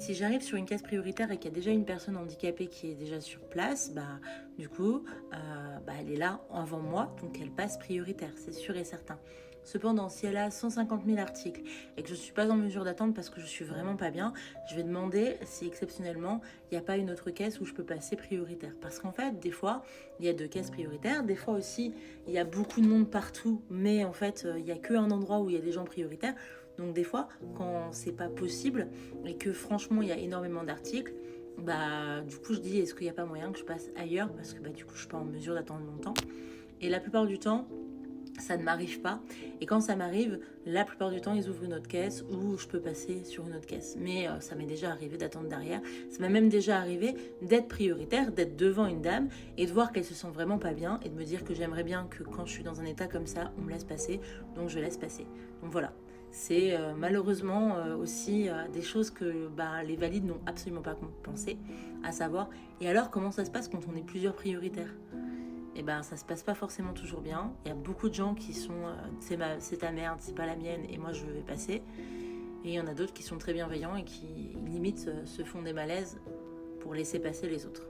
Si j'arrive sur une case prioritaire et qu'il y a déjà une personne handicapée qui est déjà sur place, bah, du coup, elle est là avant moi, donc elle passe prioritaire, c'est sûr et certain. Cependant, si elle a 150 000 articles et que je ne suis pas en mesure d'attendre parce que je suis vraiment pas bien, je vais demander si exceptionnellement, il n'y a pas une autre caisse où je peux passer prioritaire. Parce qu'en fait, des fois, il y a 2 caisses prioritaires, des fois aussi, il y a beaucoup de monde partout, mais en fait, il n'y a qu'un endroit où il y a des gens prioritaires. Donc des fois, quand c'est pas possible et que franchement, il y a énormément d'articles, du coup, je dis, est-ce qu'il n'y a pas moyen que je passe ailleurs parce que du coup, je suis pas en mesure d'attendre longtemps. Et la plupart du temps, ça ne m'arrive pas. Et quand ça m'arrive, la plupart du temps, ils ouvrent une autre caisse ou je peux passer sur une autre caisse. Mais ça m'est déjà arrivé d'attendre derrière. Ça m'a même déjà arrivé d'être prioritaire, d'être devant une dame et de voir qu'elle se sent vraiment pas bien et de me dire que j'aimerais bien que quand je suis dans un état comme ça, on me laisse passer. Donc je laisse passer. Donc voilà. C'est malheureusement aussi des choses que les valides n'ont absolument pas pensé, à savoir, et alors comment ça se passe quand on est plusieurs prioritaires? Et ça se passe pas forcément toujours bien. Il y a beaucoup de gens qui sont c'est ta merde, c'est pas la mienne et moi je vais passer. Et il y en a d'autres qui sont très bienveillants et qui limite se font des malaises pour laisser passer les autres.